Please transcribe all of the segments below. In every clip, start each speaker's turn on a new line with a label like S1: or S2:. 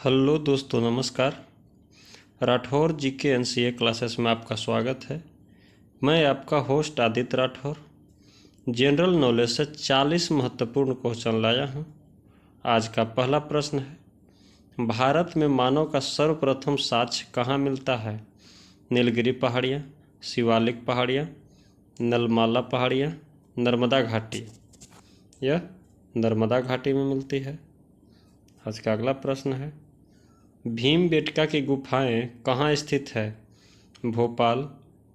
S1: Hello दोस्तों, नमस्कार। राठौर जी के एनसीए क्लासेस में आपका स्वागत है। मैं आपका host Aditya Rathore general knowledge से 40 महत्वपूर्ण क्वेश्चन लाया हूँ। आज का पहला प्रश्न है, भारत में मानव का सर्वप्रथम साक्ष्य कहाँ मिलता है? नीलगिरी पहाड़ियाँ, शिवालिक पहाड़ियाँ, नलमाला पहाड़ियाँ, नर्मदा घाटी। यह नर्मदा घाटी में मिलती है। आज का अगला प्रश्न है, भीमबेटका की गुफाएं कहाँ स्थित है? भोपाल,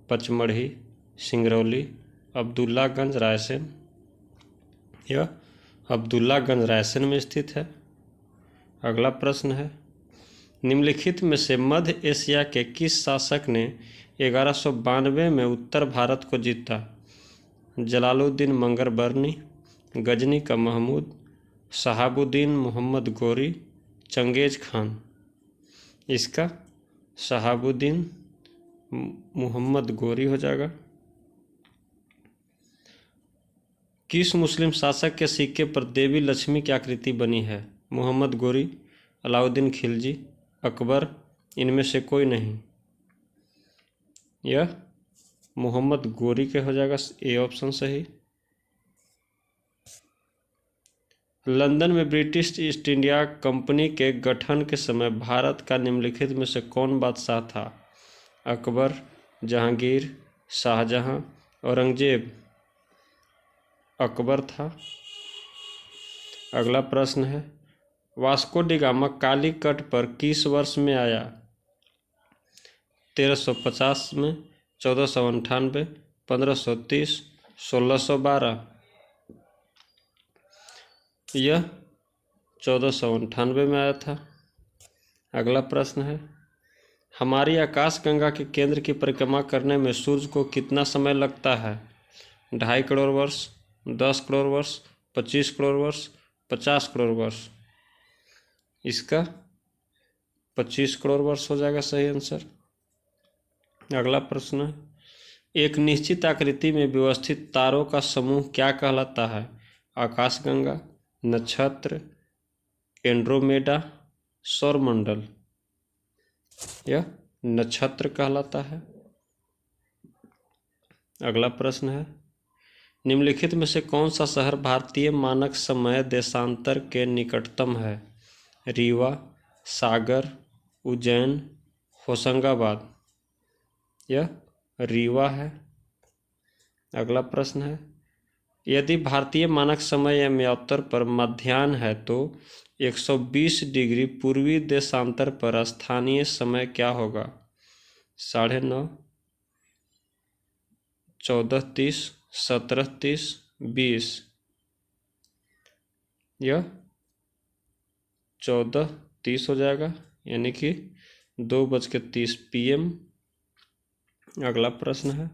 S1: पचमढ़ी, सिंगरौली, अब्दुल्लागंज, रायसेन। यह अब्दुल्लागंज रायसेन में स्थित है। अगला प्रश्न है, निम्नलिखित में से मध्य एशिया के किस शासक ने 1192 में उत्तर भारत को जीता? जलालुद्दीन मंगरबर्नी, गजनी का महमूद, शहाबुद्दीन मोहम्मद गोरी, चंगेज खान। इसका शहाबुद्दीन मोहम्मद गोरी हो जाएगा। किस मुस्लिम शासक के सिक्के पर देवी लक्ष्मी की आकृति बनी है? मोहम्मद गोरी, अलाउद्दीन खिलजी, अकबर, इनमें से कोई नहीं। यह मोहम्मद गोरी के हो जाएगा ए ऑप्शन सही। लंदन में ब्रिटिश ईस्ट इंडिया कंपनी के गठन के समय भारत का निम्नलिखित में से कौन बादशाह था? अकबर, जहांगीर, शाहजहां, औरंगजेब। अकबर था। अगला प्रश्न है, वास्को डी गामा कालीकट पर किस वर्ष में आया? 1350 में, 1498, 1530, 1612। यह 1498 में आया था। अगला प्रश्न है, हमारी आकाशगंगा के केंद्र की परिक्रमा करने में सूर्य को कितना समय लगता है? 2.5 करोड़ वर्ष, 10 करोड़ वर्ष, 25 करोड़ वर्ष, 50 करोड़ वर्ष। इसका 25 करोड़ वर्ष हो जाएगा सही आंसर। अगला प्रश्न है, एक निश्चित आकृति में व्यवस्थित तारों का समूह क्या कहलाता है? आकाशगंगा, नक्षत्र, एंड्रोमेडा, सौरमंडल। यह नक्षत्र कहलाता है। अगला प्रश्न है, निम्नलिखित में से कौन सा शहर भारतीय मानक समय देशांतर के निकटतम है? रीवा, सागर, उज्जैन, होशंगाबाद। यह रीवा है। अगला प्रश्न है, यदि भारतीय मानक समय या उत्तर पर मध्याह्न है तो 120 डिग्री पूर्वी देशांतर पर स्थानीय समय क्या होगा? 9:30, 14:30, 17:30, 20। यह 14:30 हो जाएगा, यानी कि 2:30 PM। अगला प्रश्न है,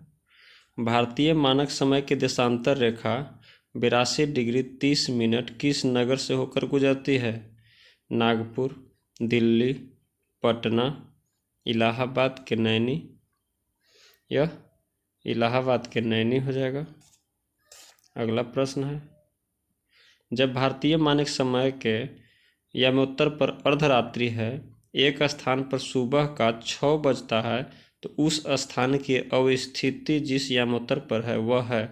S1: भारतीय मानक समय की देशांतर रेखा 82 डिग्री 30 मिनट किस नगर से होकर गुजरती है? नागपुर, दिल्ली, पटना, इलाहाबाद के नैनी। यह इलाहाबाद के नैनी हो जाएगा। अगला प्रश्न है, जब भारतीय मानक समय के यामोत्तर पर अर्धरात्रि है, एक स्थान पर सुबह का 6 बजता है, तो उस स्थान की अवस्थिति जिस यामोत्तर पर है वह है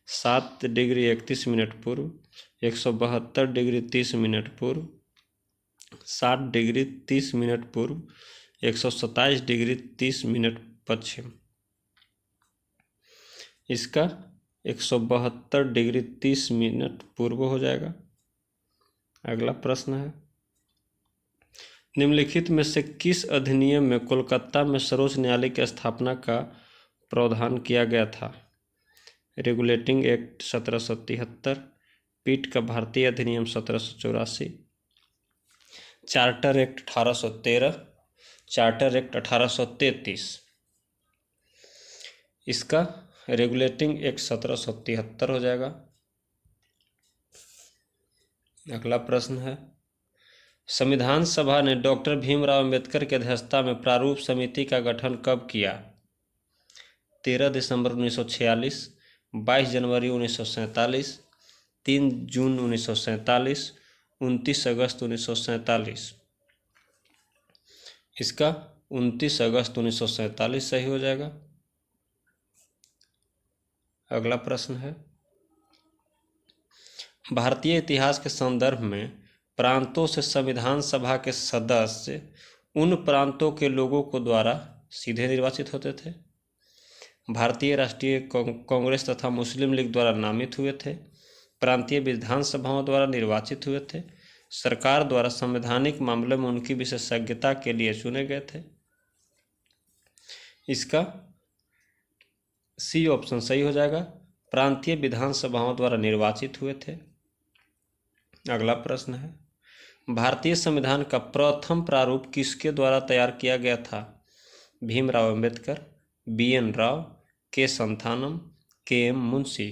S1: 7 डिग्री 31 मिनट पूर्व, 172 डिग्री 30 मिनट पूर्व, 60 डिग्री 30 मिनट पूर्व, 127 डिग्री 30 मिनट पश्चिम। इसका 172 डिग्री 30 मिनट पूर्व हो जाएगा। अगला प्रश्न है, निम्नलिखित में से किस अधिनियम में कोलकाता में सर्वोच्च न्यायालय की स्थापना का प्रावधान किया गया था? रेगुलेटिंग एक्ट 1773, पीठ का भारतीय अधिनियम 1784, चार्टर एक्ट 1813, चार्टर एक्ट 1833। इसका रेगुलेटिंग एक्ट 1773 हो जाएगा। अगला प्रश्न है, संविधान सभा ने डॉक्टर भीमराव अंबेडकर की अध्यक्षता में प्रारूप समिति का गठन कब किया? 13 दिसंबर 1946, 22 जनवरी 1947, 3 जून 1947, 29 अगस्त 1947। इसका 29 अगस्त 1947 सही हो जाएगा। अगला प्रश्न है, भारतीय इतिहास के संदर्भ में प्रांतों से संविधान सभा के सदस्य उन प्रांतों के लोगों को द्वारा सीधे निर्वाचित होते थे। भारतीय राष्ट्रीय कांग्रेस तथा मुस्लिम लीग द्वारा नामित हुए थे। प्रांतीय विधानसभाओं द्वारा निर्वाचित हुए थे। सरकार द्वारा संवैधानिक मामलों में उनकी विशेषज्ञता के लिए चुने गए थे। इसका सी ऑप्शन सही हो जाएगा, प्रांतीय विधानसभाओं द्वारा निर्वाचित हुए थे। अगला प्रश्न है, भारतीय संविधान का प्रथम प्रारूप किसके द्वारा तैयार किया गया था? भीमराव अंबेडकर, BN राव, के संथानम, KM मुंशी।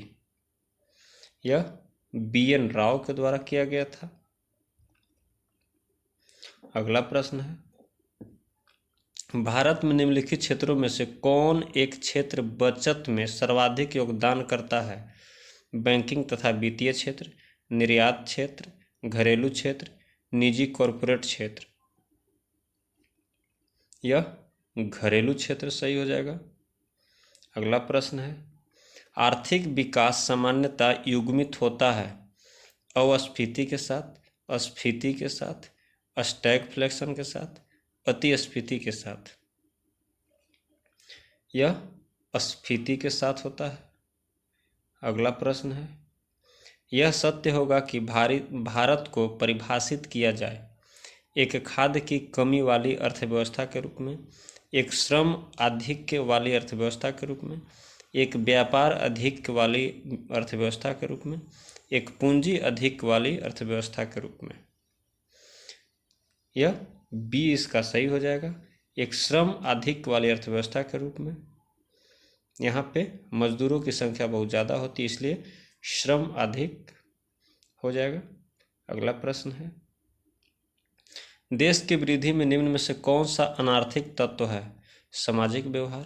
S1: यह BN राव के द्वारा किया गया था। अगला प्रश्न है, भारत में निम्नलिखित क्षेत्रों में से कौन एक क्षेत्र बचत में सर्वाधिक योगदान करता है? बैंकिंग तथा वित्तीय क्षेत्र, निर्यात क्षेत्र, घरेलू क्षेत्र, निजी कॉरपोरेट क्षेत्र। यह घरेलू क्षेत्र सही हो जाएगा। अगला प्रश्न है, आर्थिक विकास सामान्यतः युग्मित होता है अवस्फीति के साथ, अस्फीति के साथ, स्टैगफ्लेशन के साथ, अतिस्फीति के साथ। यह स्फीति के साथ होता है। अगला प्रश्न है, यह सत्य होगा कि भारत को परिभाषित किया जाए एक खाद्य की कमी वाली अर्थव्यवस्था के रूप में, एक श्रम आधिक्य वाली अर्थव्यवस्था के रूप में, एक व्यापार अधिक वाली अर्थव्यवस्था के रूप में, एक पूंजी अधिक वाली अर्थव्यवस्था के रूप में। यह बी इसका सही हो जाएगा, एक श्रम अधिक वाली अर्थव्यवस्था के रूप में। यहाँ पे मजदूरों की संख्या बहुत ज़्यादा होती है, इसलिए श्रम अधिक हो जाएगा। अगला प्रश्न है, देश की वृद्धि में निम्न में से कौन सा अनार्थिक तत्व है? सामाजिक व्यवहार,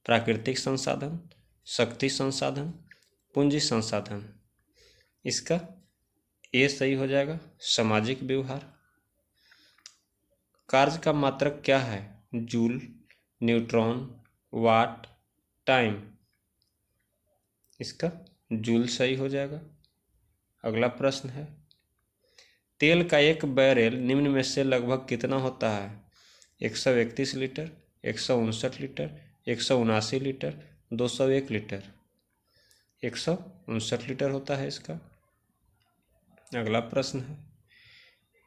S1: प्राकृतिक संसाधन, शक्ति संसाधन, पूंजी संसाधन। इसका ए सही हो जाएगा, सामाजिक व्यवहार। कार्य का मात्रक क्या है? जूल, न्यूट्रॉन, वाट, टाइम। इसका जूल सही हो जाएगा। अगला प्रश्न है, तेल का एक बैरल निम्न में से लगभग कितना होता है? 131 litre, 159 litre, 179 litre, 201 litre. 159 litre होता है इसका। अगला प्रश्न है,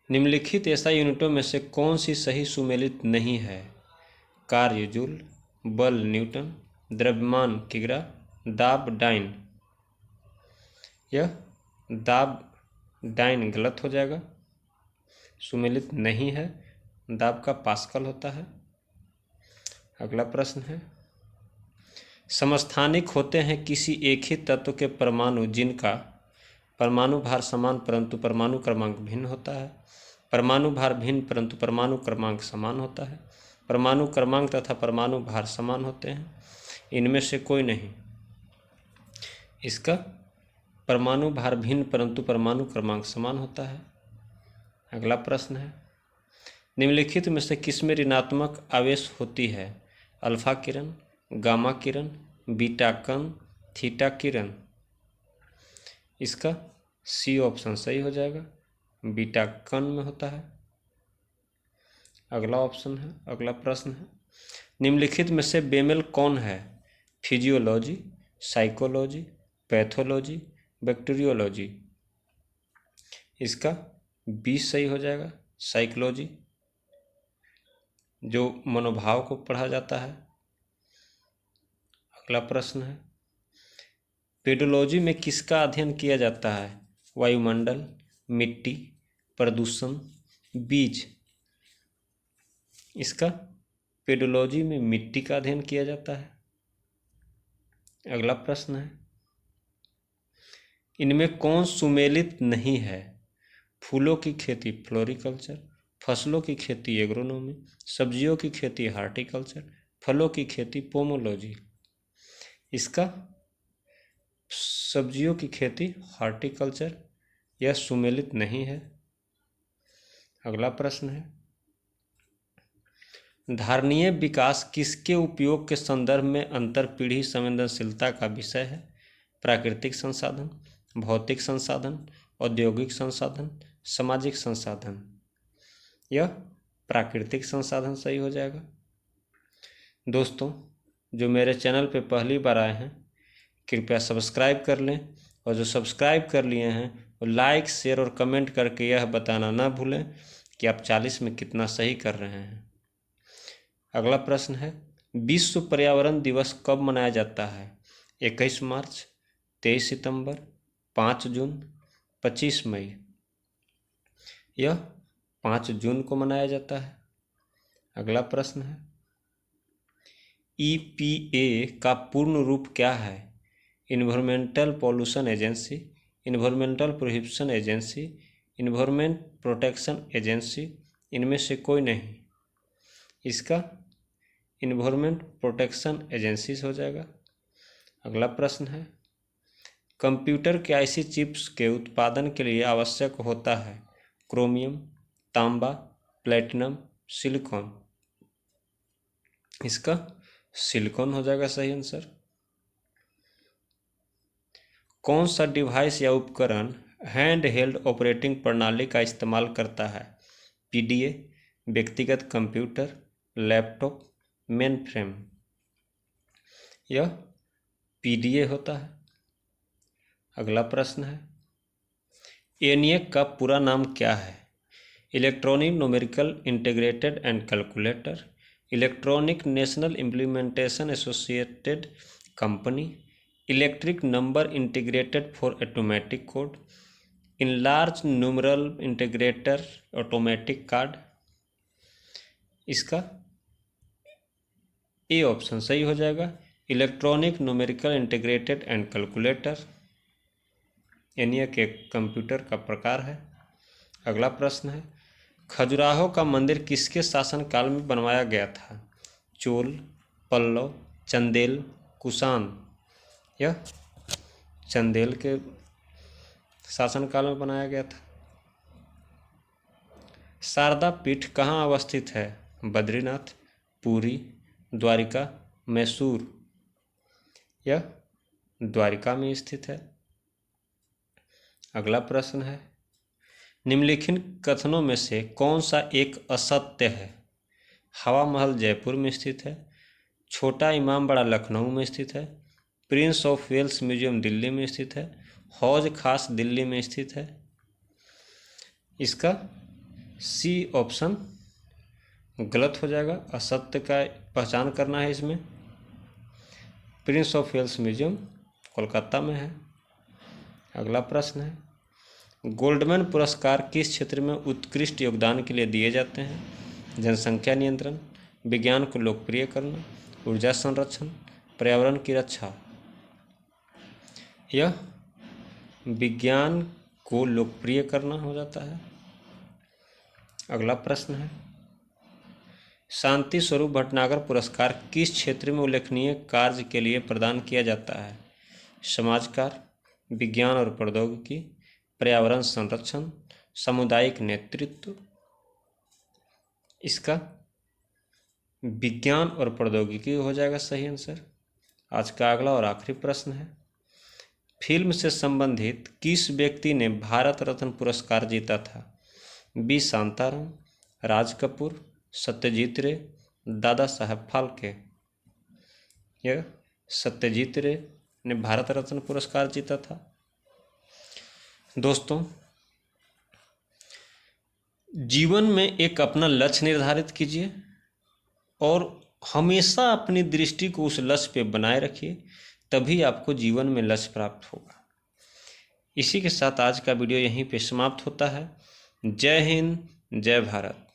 S1: निम्नलिखित एसआई यूनिटों में से कौन सी सही सुमेलित नहीं है? कार्य जूल, बल न्यूटन, द्रव्यमान किग्रा, दाब डाइन। यह दाब डाइन गलत हो जाएगा, सुमेलित नहीं है, दाब का पास्कल होता है। अगला प्रश्न है, समस्थानिक होते हैं किसी एक ही तत्व के परमाणु जिनका परमाणु भार समान परंतु परमाणु क्रमांक भिन्न होता है। परमाणु भार भिन्न परंतु परमाणु क्रमांक समान होता है। परमाणु क्रमांक तथा परमाणु भार समान होते हैं। इनमें से कोई नहीं। इसका परमाणु भार भिन्न परंतु परमाणु क्रमांक समान होता है। अगला प्रश्न है, निम्नलिखित में से किसमें ऋणात्मक आवेश होती है? अल्फा किरण, गामा किरण, बीटा कण, थीटा किरण। इसका सी ऑप्शन सही हो जाएगा, बीटा कण में होता है। अगला प्रश्न है, निम्नलिखित में से बेमेल कौन है? Physiology, psychology, pathology, bacteriology. इसका बी सही हो जाएगा, साइकोलॉजी, जो मनोभाव को पढ़ा जाता है। अगला प्रश्न है, पेडोलॉजी में किसका अध्ययन किया जाता है? वायुमंडल, मिट्टी, प्रदूषण, बीज। इसका पेडोलॉजी में मिट्टी का अध्ययन किया जाता है। अगला प्रश्न है, इनमें कौन सुमेलित नहीं है? फूलों की खेती फ्लोरिकल्चर, फसलों की खेती एग्रोनॉमी, सब्जियों की खेती हार्टिकल्चर, फलों की खेती पोमोलॉजी। इसका सब्जियों की खेती हार्टिकल्चर, यह सुमेलित नहीं है। अगला प्रश्न है, धारणीय विकास किसके उपयोग के संदर्भ में अंतर पीढ़ी संवेदनशीलता का विषय है? प्राकृतिक संसाधन, भौतिक संसाधन, औद्योगिक संसाधन, सामाजिक संसाधन। यह प्राकृतिक संसाधन सही हो जाएगा। दोस्तों, जो मेरे चैनल पे पहली बार आए हैं कृपया सब्सक्राइब कर लें, और जो सब्सक्राइब कर लिए हैं वो लाइक, शेयर और कमेंट करके यह बताना ना भूलें कि आप 40 में कितना सही कर रहे हैं। अगला प्रश्न है, विश्व पर्यावरण दिवस कब मनाया जाता है? 21 मार्च, 23 सितंबर, 5 जून, 25 मई। यह 5 जून को मनाया जाता है। अगला प्रश्न है, EPA का पूर्ण रूप क्या है? Environmental pollution agency, environmental prohibition agency, environment protection agency, इनमें से कोई नहीं। इसका इन्वायरमेंट प्रोटेक्शन एजेंसी हो जाएगा। अगला प्रश्न है, कंप्यूटर के ऐसी चिप्स के उत्पादन के लिए आवश्यक होता है? क्रोमियम, तांबा, प्लेटिनम, सिलिकॉन। इसका सिलिकॉन हो जाएगा सही आंसर। कौन सा डिवाइस या उपकरण हैंड हेल्ड ऑपरेटिंग प्रणाली का इस्तेमाल करता है? PDA, व्यक्तिगत कंप्यूटर, लैपटॉप, मेन फ्रेम। यह PDA होता है। अगला प्रश्न है, ENIAC का पूरा नाम क्या है? Electronic numerical integrated and calculator, electronic national implementation associated company, electric number integrated for automatic code, enlarge numeral integrator automatic card. इसका ए ऑप्शन सही हो जाएगा, electronic numerical integrated and calculator. ENIAC एक कंप्यूटर का प्रकार है। अगला प्रश्न है, खजुराहो का मंदिर किसके शासनकाल में बनवाया गया था? चोल, पल्लव, चंदेल, कुषाण। यह चंदेल के शासनकाल में बनाया गया था। शारदा पीठ कहाँ अवस्थित है? बद्रीनाथ, पुरी, द्वारिका, मैसूर। यह द्वारिका में स्थित है। अगला प्रश्न है, निम्नलिखित कथनों में से कौन सा एक असत्य है? हवा महल जयपुर में स्थित है, छोटा इमाम बाड़ा लखनऊ में स्थित है, Prince of Wales museum Delhi में स्थित है, हौज खास दिल्ली में स्थित है। इसका सी ऑप्शन गलत हो जाएगा, असत्य का पहचान करना है इसमें। Prince of Wales museum Kolkata में है। अगला प्रश्न है, गोल्डमैन पुरस्कार किस क्षेत्र में उत्कृष्ट योगदान के लिए दिए जाते हैं? जनसंख्या नियंत्रण, विज्ञान को लोकप्रिय करना, ऊर्जा संरक्षण, पर्यावरण की रक्षा। यह विज्ञान को लोकप्रिय करना हो जाता है। अगला प्रश्न है, शांति स्वरूप भटनागर पुरस्कार किस क्षेत्र में उल्लेखनीय कार्य के लिए प्रदान किया जाता है? समाज कार्य, विज्ञान और प्रौद्योगिकी, पर्यावरण संरक्षण, सामुदायिक नेतृत्व। इसका विज्ञान और प्रौद्योगिकी हो जाएगा सही आंसर। आज का अगला और आखिरी प्रश्न है, फिल्म से संबंधित किस व्यक्ति ने भारत रत्न पुरस्कार जीता था? बी शांताराम, राज कपूर, सत्यजीत रे, दादा साहब फाल्के। यह सत्यजीत रे ने भारत रत्न पुरस्कार जीता था। दोस्तों, जीवन में एक अपना लक्ष्य निर्धारित कीजिए और हमेशा अपनी दृष्टि को उस लक्ष्य पे बनाए रखिए, तभी आपको जीवन में लक्ष्य प्राप्त होगा। इसी के साथ आज का वीडियो यहीं पे समाप्त होता है। जय हिंद, जय भारत।